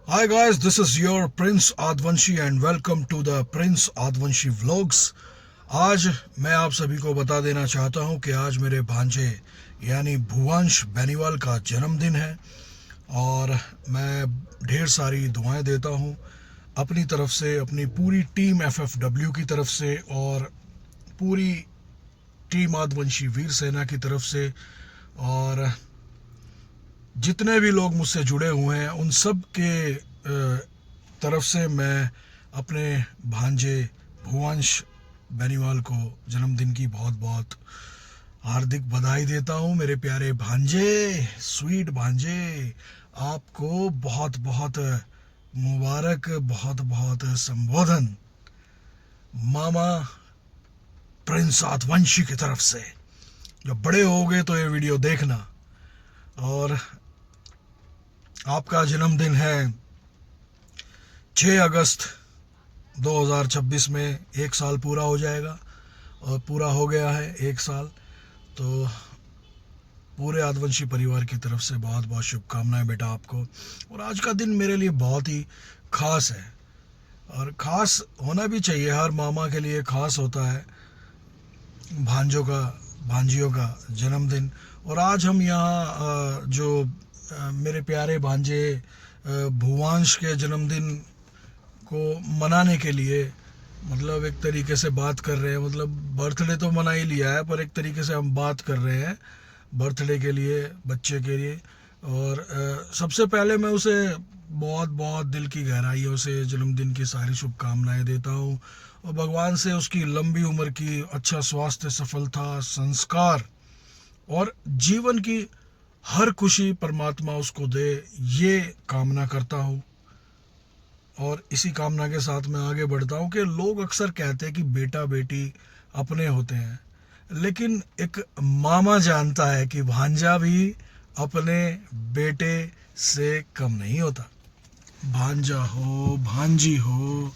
Hi guys, this is your Prince आदवंशी and welcome to the Prince आदवंशी Vlogs। आज मैं आप सभी को बता देना चाहता हूं कि आज मेरे भांजे यानी भुवंश बेनीवाल का जन्मदिन है और मैं ढेर सारी दुआएं देता हूं अपनी तरफ से, अपनी पूरी टीम FFW की तरफ से और पूरी टीम आदवंशी वीर सेना की तरफ से। और जितने भी लोग मुझसे जुड़े हुए हैं उन सब के तरफ से मैं अपने भांजे भुवंश बेनीवाल को जन्मदिन की बहुत बहुत हार्दिक बधाई देता हूँ। मेरे प्यारे भांजे, स्वीट भांजे, आपको बहुत बहुत मुबारक, बहुत बहुत संबोधन मामा प्रिंस आदवंशी की तरफ से। जब बड़े होगे तो ये वीडियो देखना। और आपका जन्मदिन है 6 अगस्त 2026 में, 1 साल पूरा हो जाएगा और पूरा हो गया है 1 साल। तो पूरे आदवंशी परिवार की तरफ से बहुत बहुत शुभकामनाएं बेटा आपको। और आज का दिन मेरे लिए बहुत ही खास है और ख़ास होना भी चाहिए, हर मामा के लिए ख़ास होता है भांजों का, भांजियों का जन्मदिन। और आज हम यहाँ जो मेरे प्यारे भांजे भुवंश के जन्मदिन को मनाने के लिए, मतलब एक तरीके से बात कर रहे हैं, मतलब बर्थडे तो मना ही लिया है पर एक तरीके से हम बात कर रहे हैं बर्थडे के लिए, बच्चे के लिए। और सबसे पहले मैं उसे बहुत बहुत दिल की गहराइयों से जन्मदिन की सारी शुभकामनाएं देता हूँ और भगवान से उसकी लंबी उम्र की, अच्छा स्वास्थ्य, सफलता, संस्कार और जीवन की हर खुशी परमात्मा उसको दे, ये कामना करता हूँ। और इसी कामना के साथ मैं आगे बढ़ता हूँ कि लोग अक्सर कहते हैं कि बेटा बेटी अपने होते हैं, लेकिन एक मामा जानता है कि भांजा भी अपने बेटे से कम नहीं होता। भांजा हो, भांजी हो,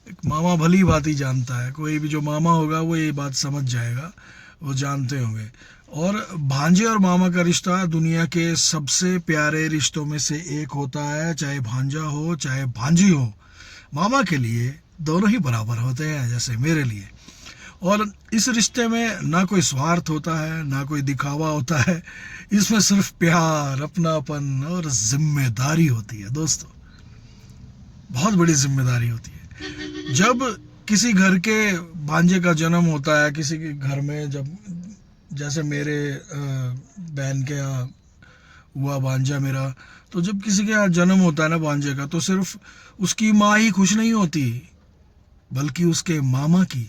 एक मामा भली बात ही जानता है। कोई भी जो मामा होगा वो ये बात समझ जाएगा, वो जानते होंगे। और भांजे और मामा का रिश्ता दुनिया के सबसे प्यारे रिश्तों में से एक होता है। चाहे भांजा हो चाहे भांजी हो, मामा के लिए दोनों ही बराबर होते हैं, जैसे मेरे लिए। और इस रिश्ते में ना कोई स्वार्थ होता है, ना कोई दिखावा होता है। इसमें सिर्फ प्यार, अपनापन और जिम्मेदारी होती है दोस्तों, बहुत बड़ी जिम्मेदारी होती है। जब किसी घर के भांजे का जन्म होता है, किसी के घर में, जब जैसे मेरे बहन के यहाँ हुआ भांजा मेरा, तो जब किसी के यहाँ जन्म होता है ना भांजे का, तो सिर्फ उसकी माँ ही खुश नहीं होती बल्कि उसके मामा की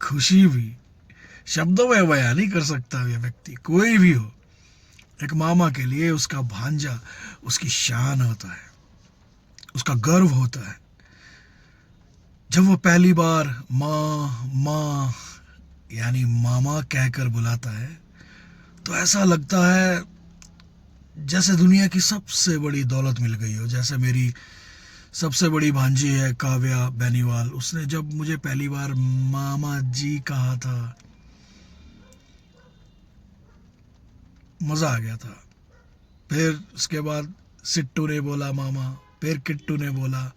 खुशी भी शब्दों में बयान नहीं कर सकता ये व्यक्ति, कोई भी हो। एक मामा के लिए उसका भांजा उसकी शान होता है, उसका गर्व होता है। जब वो पहली बार माँ माँ यानी मामा कहकर बुलाता है तो ऐसा लगता है जैसे दुनिया की सबसे बड़ी दौलत मिल गई हो। जैसे मेरी सबसे बड़ी भांजी है काव्या बेनीवाल, उसने जब मुझे पहली बार मामा जी कहा था, मज़ा आ गया था। फिर उसके बाद सिट्टू ने बोला मामा, फिर किट्टू ने बोला।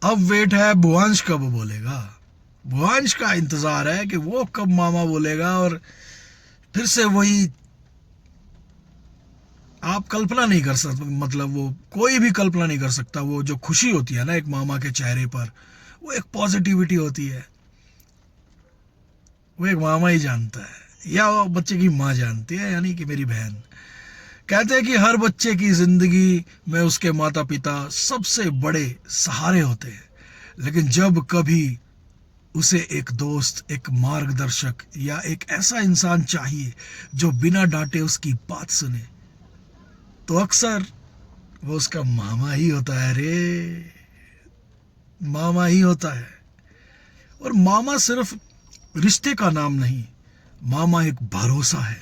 अब वेट है भुवंश कब बोलेगा, भुवंश का इंतज़ार है कि वो कब मामा बोलेगा। और फिर से वही, आप कल्पना नहीं कर सकते, मतलब वो कोई भी कल्पना नहीं कर सकता, वो जो खुशी होती है ना एक मामा के चेहरे पर, वो एक पॉजिटिविटी होती है, वो एक मामा ही जानता है या वो बच्चे की माँ जानती है, यानी कि मेरी बहन। कहते हैं कि हर बच्चे की जिंदगी में उसके माता पिता सबसे बड़े सहारे होते हैं, लेकिन जब कभी उसे एक दोस्त, एक मार्गदर्शक या एक ऐसा इंसान चाहिए जो बिना डांटे उसकी बात सुने, तो अक्सर वो उसका मामा ही होता है रे, मामा ही होता है। और मामा सिर्फ रिश्ते का नाम नहीं, मामा एक भरोसा है।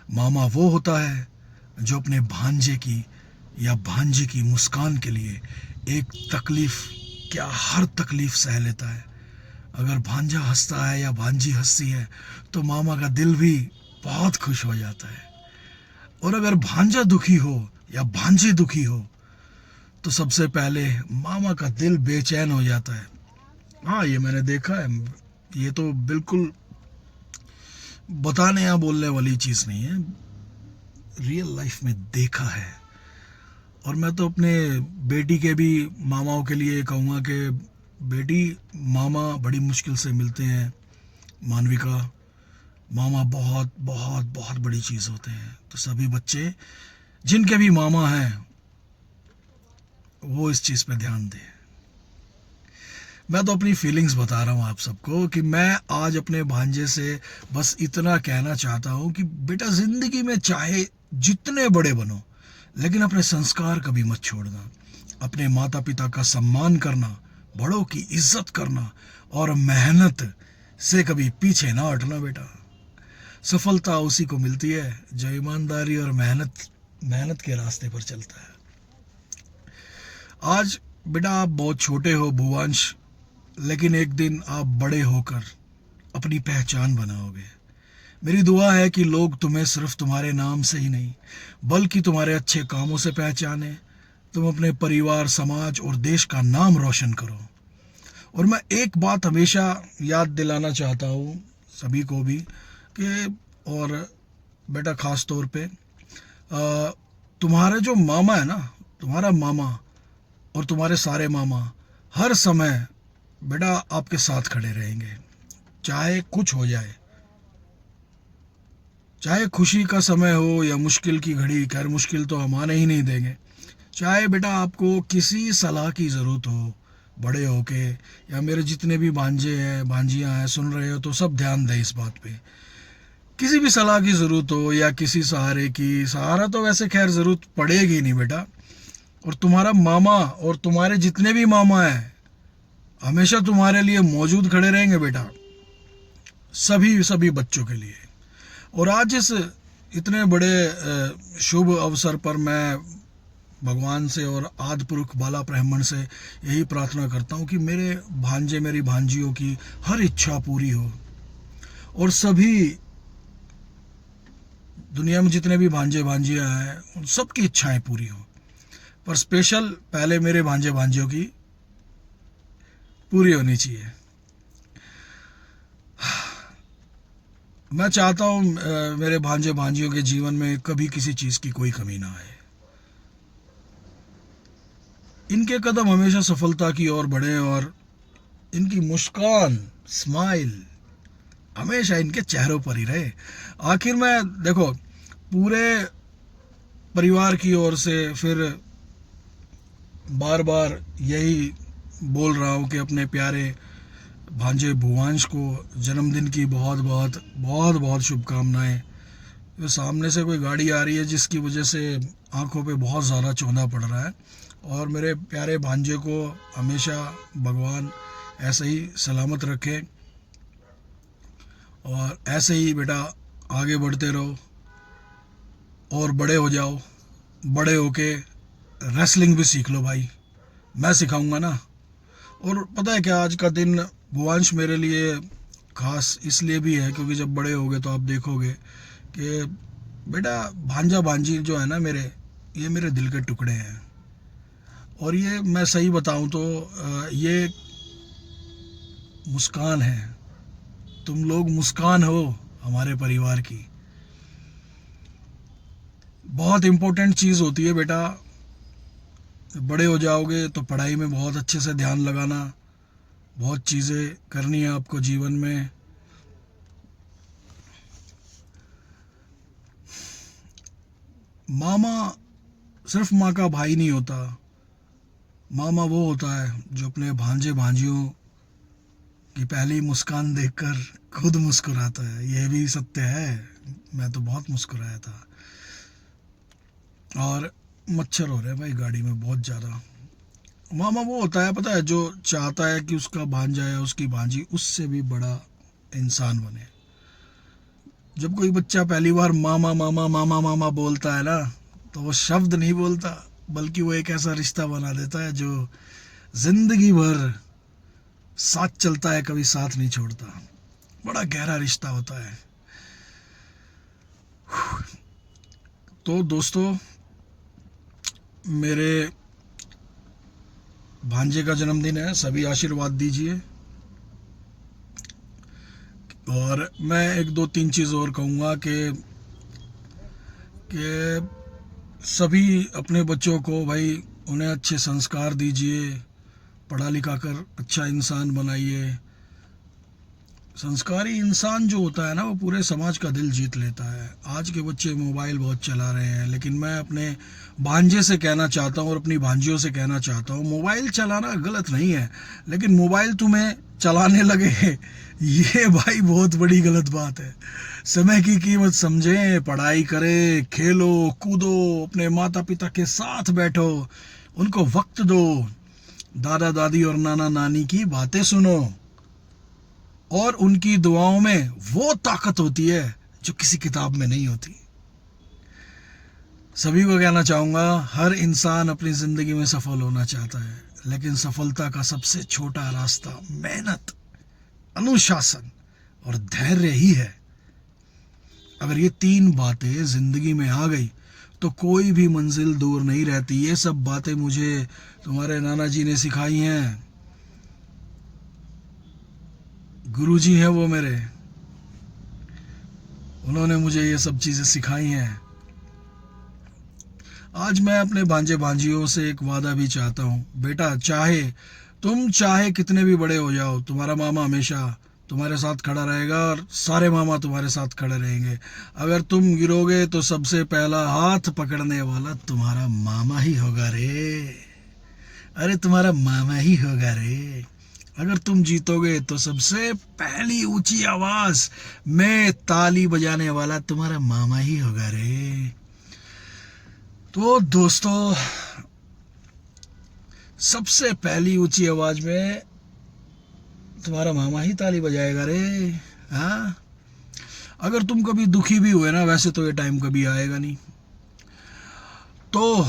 मामा वो होता है जो अपने भांजे की या भांजी की मुस्कान के लिए एक तकलीफ, क्या हर तकलीफ सह लेता है। अगर भांजा हंसता है या भांजी हंसती है तो मामा का दिल भी बहुत खुश हो जाता है। और अगर भांजा दुखी हो या भांजी दुखी हो तो सबसे पहले मामा का दिल बेचैन हो जाता है। हाँ, ये मैंने देखा है। ये तो बिल्कुल बताने या बोलने वाली चीज़ नहीं है, रियल लाइफ में देखा है। और मैं तो अपने बेटी के भी मामाओं के लिए कहूँगा कि बेटी, मामा बड़ी मुश्किल से मिलते हैं। मानविका, मामा बहुत बहुत बहुत बड़ी चीज़ होते हैं। तो सभी बच्चे जिनके भी मामा हैं वो इस चीज़ पे ध्यान दें। मैं तो अपनी फीलिंग्स बता रहा हूँ आप सबको कि मैं आज अपने भांजे से बस इतना कहना चाहता हूँ कि बेटा, ज़िंदगी में चाहे जितने बड़े बनो, लेकिन अपने संस्कार कभी मत छोड़ना। अपने माता पिता का सम्मान करना, बड़ों की इज्जत करना और मेहनत से कभी पीछे ना हटना बेटा। सफलता उसी को मिलती है जो ईमानदारी और मेहनत के रास्ते पर चलता है। आज बेटा आप बहुत छोटे हो भुवांश, लेकिन एक दिन आप बड़े होकर अपनी पहचान बनाओगे। मेरी दुआ है कि लोग तुम्हें सिर्फ तुम्हारे नाम से ही नहीं, बल्कि तुम्हारे अच्छे कामों से पहचाने। तुम अपने परिवार, समाज और देश का नाम रोशन करो। और मैं एक बात हमेशा याद दिलाना चाहता हूँ सभी को भी कि, और बेटा ख़ास तौर पे तुम्हारे जो मामा है ना, तुम्हारा मामा और तुम्हारे सारे मामा हर समय बेटा आपके साथ खड़े रहेंगे। चाहे कुछ हो जाए, चाहे खुशी का समय हो या मुश्किल की घड़ी, खैर मुश्किल तो हम आने ही नहीं देंगे। चाहे बेटा आपको किसी सलाह की ज़रूरत हो, बड़े होके, या मेरे जितने भी भांजे हैं भांजियां हैं सुन रहे हो तो सब ध्यान दें इस बात पे। किसी भी सलाह की ज़रूरत हो या किसी सहारे की, सहारा तो वैसे खैर ज़रूरत पड़ेगी नहीं बेटा। और तुम्हारा मामा और तुम्हारे जितने भी मामा हैं हमेशा तुम्हारे लिए मौजूद खड़े रहेंगे बेटा, सभी सभी बच्चों के लिए। और आज इस इतने बड़े शुभ अवसर पर मैं भगवान से और आदि पुरुष बाला ब्रह्मण से यही प्रार्थना करता हूँ कि मेरे भांजे, मेरी भांजियों की हर इच्छा पूरी हो, और सभी दुनिया में जितने भी भांजे भांजियाँ हैं उन सबकी इच्छाएं पूरी हो। पर स्पेशल पहले मेरे भांजे भांजियों की पूरी होनी चाहिए। मैं चाहता हूँ मेरे भांजे भांजियों के जीवन में कभी किसी चीज़ की कोई कमी ना आए। इनके कदम हमेशा सफलता की ओर बढ़े और इनकी मुस्कान, स्माइल हमेशा इनके चेहरों पर ही रहे। आखिर में देखो, पूरे परिवार की ओर से फिर बार बार यही बोल रहा हूँ कि अपने प्यारे भांजे भुवांश को जन्मदिन की बहुत बहुत बहुत बहुत शुभकामनाएं। तो सामने से कोई गाड़ी आ रही है जिसकी वजह से आंखों पे बहुत ज़्यादा चौंधा पड़ रहा है। और मेरे प्यारे भांजे को हमेशा भगवान ऐसे ही सलामत रखे, और ऐसे ही बेटा आगे बढ़ते रहो और बड़े हो जाओ। बड़े होके रेसलिंग भी सीख लो भाई, मैं सिखाऊंगा ना। और पता है क्या, आज का दिन भुवांश मेरे लिए खास इसलिए भी है क्योंकि जब बड़े होगे तो आप देखोगे कि बेटा भांजा भांजी जो है ना मेरे, ये मेरे दिल के टुकड़े हैं। और ये मैं सही बताऊं तो ये मुस्कान है। तुम लोग मुस्कान हो हमारे परिवार की। बहुत इम्पोर्टेंट चीज़ होती है बेटा। बड़े हो जाओगे तो पढ़ाई में बहुत अच्छे से ध्यान लगाना, बहुत चीज़ें करनी है आपको जीवन में। मामा सिर्फ माँ का भाई नहीं होता, मामा वो होता है जो अपने भांजे भांजियों की पहली मुस्कान देखकर खुद मुस्कुराता है। यह भी सत्य है, मैं तो बहुत मुस्कुराया था। और मच्छर हो रहे हैं भाई गाड़ी में बहुत ज़्यादा। मामा वो होता है पता है, जो चाहता है कि उसका भांजा या उसकी भांजी उससे भी बड़ा इंसान बने। जब कोई बच्चा पहली बार मामा मामा मामा मामा बोलता है ना, तो वो शब्द नहीं बोलता, बल्कि वो एक ऐसा रिश्ता बना देता है जो जिंदगी भर साथ चलता है, कभी साथ नहीं छोड़ता। बड़ा गहरा रिश्ता होता है। तो दोस्तों, मेरे भांजे का जन्मदिन है, सभी आशीर्वाद दीजिए। और मैं एक दो तीन चीज़ और कहूँगा कि सभी अपने बच्चों को भाई उन्हें अच्छे संस्कार दीजिए, पढ़ा लिखा कर अच्छा इंसान बनाइए। संस्कारी इंसान जो होता है ना, वो पूरे समाज का दिल जीत लेता है। आज के बच्चे मोबाइल बहुत चला रहे हैं, लेकिन मैं अपने भांजे से कहना चाहता हूँ और अपनी भांजियों से कहना चाहता हूँ, मोबाइल चलाना गलत नहीं है, लेकिन मोबाइल तुम्हें चलाने लगे ये भाई बहुत बड़ी गलत बात है। समय की कीमत समझें, पढ़ाई करें, खेलो कूदो, अपने माता पिता के साथ बैठो, उनको वक्त दो, दादा दादी और नाना नानी की बातें सुनो, और उनकी दुआओं में वो ताकत होती है जो किसी किताब में नहीं होती। सभी को कहना चाहूँगा, हर इंसान अपनी ज़िंदगी में सफल होना चाहता है, लेकिन सफलता का सबसे छोटा रास्ता मेहनत, अनुशासन और धैर्य ही है। अगर ये तीन बातें ज़िंदगी में आ गई तो कोई भी मंजिल दूर नहीं रहती। ये सब बातें मुझे तुम्हारे नाना जी ने सिखाई हैं, गुरुजी हैं वो मेरे, उन्होंने मुझे ये सब चीज़ें सिखाई हैं। आज मैं अपने भांजे भांजियों से एक वादा भी चाहता हूँ, बेटा तुम चाहे कितने भी बड़े हो जाओ, तुम्हारा मामा हमेशा तुम्हारे साथ खड़ा रहेगा और सारे मामा तुम्हारे साथ खड़े रहेंगे। अगर तुम गिरोगे तो सबसे पहला हाथ पकड़ने वाला तुम्हारा मामा ही होगा रे, अरे तुम्हारा मामा ही होगा रे। अगर तुम जीतोगे तो सबसे पहली ऊंची आवाज में ताली बजाने वाला तुम्हारा मामा ही होगा रे। तो दोस्तों, सबसे पहली ऊंची आवाज में तुम्हारा मामा ही ताली बजाएगा रे। हाँ, अगर तुम कभी दुखी भी हुए ना, वैसे तो ये टाइम कभी आएगा नहीं, तो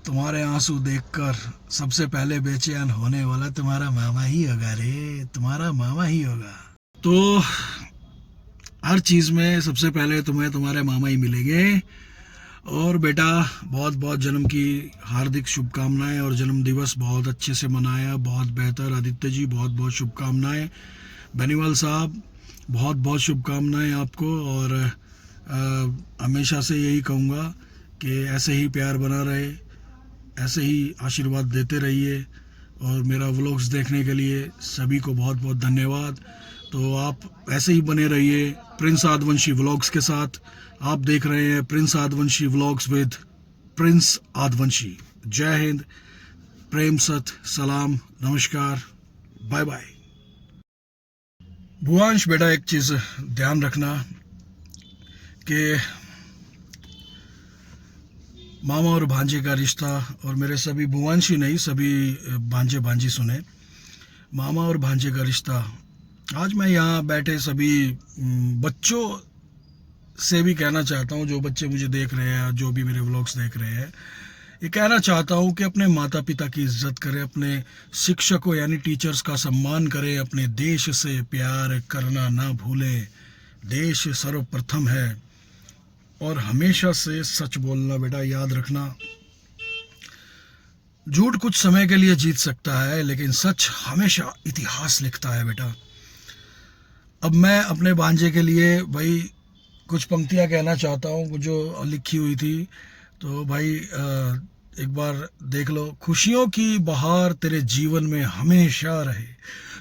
तुम्हारे आंसू देखकर सबसे पहले बेचैन होने वाला तुम्हारा मामा ही होगा रे, तुम्हारा मामा ही होगा। तो हर चीज़ में सबसे पहले तुम्हें तुम्हारे मामा ही मिलेंगे। और बेटा, बहुत बहुत जन्म की हार्दिक शुभकामनाएं, और जन्म दिवस बहुत अच्छे से मनाया, बहुत बेहतर। आदित्य जी, बहुत बहुत शुभकामनाएं। बेनीवाल साहब, बहुत बहुत शुभकामनाएं आपको। और हमेशा से यही कहूँगा कि ऐसे ही प्यार बना रहे, ऐसे ही आशीर्वाद देते रहिए। और मेरा व्लॉग्स देखने के लिए सभी को बहुत बहुत धन्यवाद। तो आप ऐसे ही बने रहिए प्रिंस आदवंशी व्लॉग्स के साथ। आप देख रहे हैं प्रिंस आदवंशी व्लॉग्स विद प्रिंस आदवंशी। जय हिंद, प्रेम सत, सलाम, नमस्कार, बाय बाय। भुवांश बेटा, एक चीज़ ध्यान रखना कि मामा और भांजे का रिश्ता, और मेरे सभी भुवांशी नहीं, सभी भांजे भांजी सुने, मामा और भांजे का रिश्ता। आज मैं यहाँ बैठे सभी बच्चों से भी कहना चाहता हूँ, जो बच्चे मुझे देख रहे हैं, जो भी मेरे व्लॉग्स देख रहे हैं, ये कहना चाहता हूँ कि अपने माता पिता की इज्जत करें, अपने शिक्षकों यानी टीचर्स का सम्मान करें, अपने देश से प्यार करना ना भूलें। देश सर्वप्रथम है, और हमेशा से सच बोलना बेटा, याद रखना। झूठ कुछ समय के लिए जीत सकता है, लेकिन सच हमेशा इतिहास लिखता है बेटा। अब मैं अपने भांजे के लिए भाई कुछ पंक्तियां कहना चाहता हूँ जो लिखी हुई थी। तो भाई एक बार देख लो। खुशियों की बहार तेरे जीवन में हमेशा रहे,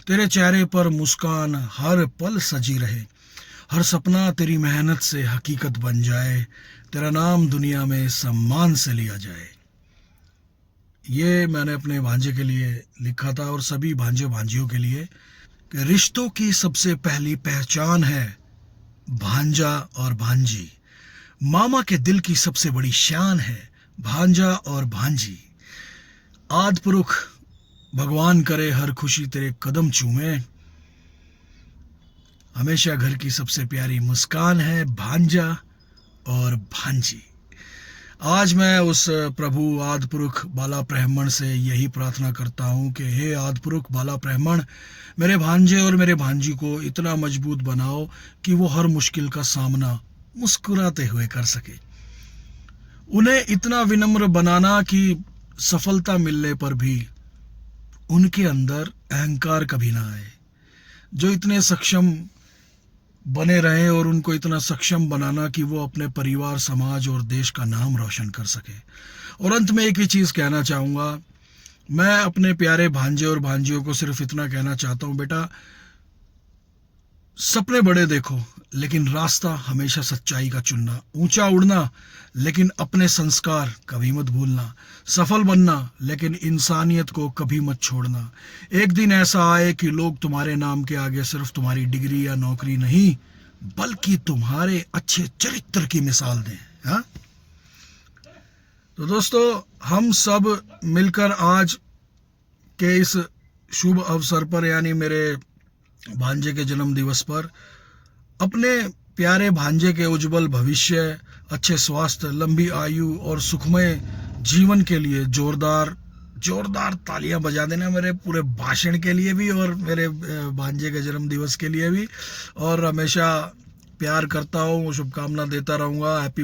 तेरे चेहरे पर मुस्कान हर पल सजी रहे, हर सपना तेरी मेहनत से हकीकत बन जाए, तेरा नाम दुनिया में सम्मान से लिया जाए। ये मैंने अपने भांजे के लिए लिखा था, और सभी भांजे भांजियों के लिए, कि रिश्तों की सबसे पहली पहचान है भांजा और भांजी। मामा के दिल की सबसे बड़ी शान है भांजा और भांजी। आदि पुरुष भगवान करे हर खुशी तेरे कदम चूमे, हमेशा घर की सबसे प्यारी मुस्कान है भांजा और भांजी। आज मैं उस प्रभु आदि पुरुष बाला ब्रह्मण से यही प्रार्थना करता हूँ कि हे आदि पुरुष बाला ब्रह्मण, मेरे भांजे और मेरे भांजी को इतना मजबूत बनाओ कि वो हर मुश्किल का सामना मुस्कुराते हुए कर सके। उन्हें इतना विनम्र बनाना कि सफलता मिलने पर भी उनके अंदर अहंकार कभी ना आए, जो इतने सक्षम बने रहें और उनको इतना सक्षम बनाना कि वो अपने परिवार, समाज और देश का नाम रोशन कर सके। और अंत में एक ही चीज़ कहना चाहूँगा, मैं अपने प्यारे भांजे और भांजियों को सिर्फ इतना कहना चाहता हूँ, बेटा सपने बड़े देखो लेकिन रास्ता हमेशा सच्चाई का चुनना, ऊंचा उड़ना लेकिन अपने संस्कार कभी मत भूलना, सफल बनना लेकिन इंसानियत को कभी मत छोड़ना। एक दिन ऐसा आए कि लोग तुम्हारे नाम के आगे सिर्फ तुम्हारी डिग्री या नौकरी नहीं बल्कि तुम्हारे अच्छे चरित्र की मिसाल दें। हाँ, तो दोस्तों हम सब मिलकर आज के इस शुभ अवसर पर यानी मेरे भांजे के जन्म दिवस पर अपने प्यारे भांजे के उज्जवल भविष्य, अच्छे स्वास्थ्य, लंबी आयु और सुखमय जीवन के लिए जोरदार जोरदार तालियां बजा देना मेरे पूरे भाषण के लिए भी और मेरे भांजे के जन्म दिवस के लिए भी। और हमेशा प्यार करता हूँ, शुभकामना देता रहूँगा। हैप्पी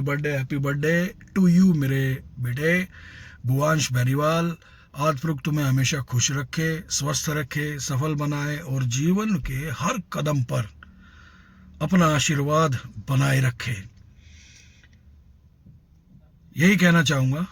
बर्थडे टू यू मेरे बेटे भुवांश बेनीवाल। आज प्रभु तुम्हें हमेशा खुश रखे, स्वस्थ रखे, सफल बनाए और जीवन के हर कदम पर अपना आशीर्वाद बनाए रखे। यही कहना चाहूँगा।